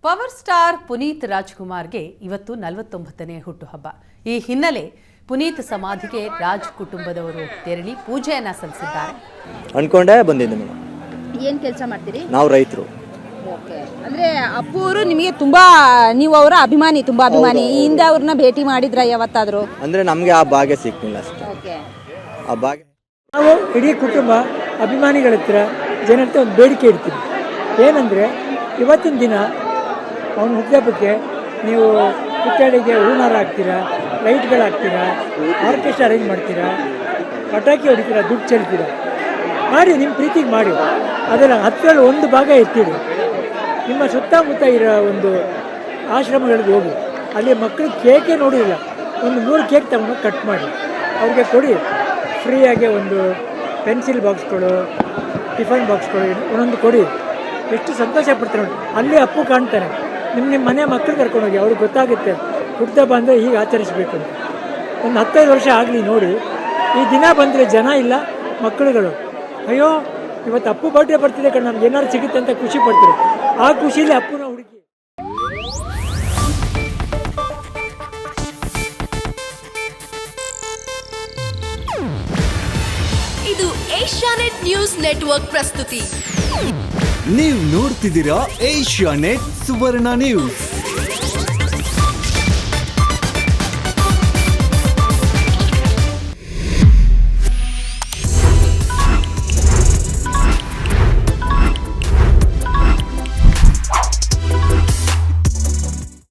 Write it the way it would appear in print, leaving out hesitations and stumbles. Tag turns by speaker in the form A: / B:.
A: Power star Puneeth ರಾಜ್ಕುಮಾರ್ಗೆ ಇವತ್ತು 49ನೇ ಹುಟ್ಟುಹಬ್ಬ. ಈ ಹಿನ್ನೆಲೆ ಪುನೀತ್ ಸಮಾಧಿಗೆ ರಾಜ್ ಕುಟುಂಬದವರು ತೆರಳಿ ಪೂಜೆಯನ್ನ ಸಲ್ಲಿಸಿದ್ದಾರೆ.
B: ಅನ್ಕೊಂಡೇ ಬಂದಿದ್ದೆ ಮೇಡಮ್.
C: ಏನ್ ಕೆಲಸ ಮಾಡ್ತೀರಿ?
B: ನಾವು ರೈತರು.
C: ಓಕೆ. ಅಂದ್ರೆ ಅಪ್ಪು ಅವರು ನಿಮಗೆ ತುಂಬಾ ನೀವು ಅವರ ಅಭಿಮಾನಿ, ತುಂಬಾ ಅಭಿಮಾನಿ. ಈ ಹಿಂದೆ ಅವ್ರನ್ನ ಭೇಟಿ ಮಾಡಿದ್ರ ಯಾವತ್ತಾದ್ರೂ?
B: ಅಂದ್ರೆ ನಮಗೆ ಆ ಭಾಗ್ಯ ಸಿಕ್ಕಿಲ್ಲ ಅಷ್ಟೇ.
C: ಓಕೆ.
B: ಆ ಭಾಗ್ಯ
D: ನಾವು ಇಡೀ ಕುಟುಂಬ ಅಭಿಮಾನಿಗಳ ಹತ್ರ ಜನರ ಹತ್ರ ಒಂದು ಬೇಡಿಕೆ ಇಡ್ತೀವಿ. ಏನಂದರೆ ಇವತ್ತಿನ ದಿನ ಅವನ ಹುಟ್ಟುಹಬ್ಬಕ್ಕೆ ನೀವು ಪುತ್ಥಳಿಗೆ ಹೂನಾರ ಹಾಕ್ತೀರಾ, ಲೈಟ್ಗಳು ಹಾಕ್ತೀರಾ, ಆರ್ಕೆಸ್ಟ್ರಾ ಅರೇಂಜ್ ಮಾಡ್ತೀರಾ, ಪಟಾಕಿ ಹೊಡಿತೀರಾ, ದುಡ್ಡು ಚೆಲ್ತೀರಾ, ಮಾಡಿ ನಿಮ್ಮ ಪ್ರೀತಿಗೆ ಮಾಡಿ. ಅದರ 10ರಲ್ಲಿ 1 ಭಾಗ ಎತ್ತಿಡಿ. ನಿಮ್ಮ ಸುತ್ತಮುತ್ತ ಇರೋ ಒಂದು ಆಶ್ರಮಗಳಿಗೆ ಹೋಗಿ, ಅಲ್ಲಿ ಮಕ್ಕಳು ಕೇಕೆ ನೋಡಿರಲಿಲ್ಲ, ಒಂದು 3 ಕೇಕ್ ತಗೊಂಡು ಕಟ್ ಮಾಡಿ ಅವ್ರಿಗೆ ಕೊಡಿ. ಫ್ರೀಯಾಗಿ ಒಂದು ಪೆನ್ಸಿಲ್ ಬಾಕ್ಸ್ಗಳು, ಟಿಫನ್ ಬಾಕ್ಸ್ಗಳು ಒಂದೊಂದು ಕೊಡಿ. ಎಷ್ಟು ಸಂತೋಷ ಪಡ್ತಾರೆ ನೋಡಿ. ಅಲ್ಲಿ ಅಪ್ಪು ಕಾಣ್ತಾನೆ. ನಿಮ್ಮ ಮನೆ ಮಕ್ಕಳು ಕರ್ಕೊಂಡೋಗಿ, ಅವ್ರಿಗೆ ಗೊತ್ತಾಗುತ್ತೆ ಹುಟ್ಟುಹಬ್ಬ ಅಂದರೆ ಹೀಗೆ ಆಚರಿಸಬೇಕು ಅಂತ. ಒಂದು 15 ವರ್ಷ ಆಗಲಿ ನೋಡಿ. ಈ ದಿನ ಬಂದರೆ ಜನ ಇಲ್ಲ, ಮಕ್ಕಳುಗಳು ಅಯ್ಯೋ ಇವತ್ತು ಅಪ್ಪು ಬರ್ಡೇ ಬರ್ತಿದೆ ಕಣ, ನಮ್ಗೆ ಏನಾದ್ರು ಸಿಗುತ್ತೆ ಅಂತ ಖುಷಿ ಪಡ್ತಾರೆ. ಆ ಖುಷಿಯಲ್ಲಿ ಅಪ್ಪನ ಹುಡುಕಿ.
E: ಇದು ಏಷ್ಯಾನೆಟ್ ನ್ಯೂಸ್ ನೆಟ್ವರ್ಕ್ ಪ್ರಸ್ತುತಿ.
F: ನೀವು ನೋಡ್ತಿದ್ದೀರಾ ಏಷ್ಯಾನೆಟ್ ಸುವರ್ಣ ನ್ಯೂಸ್.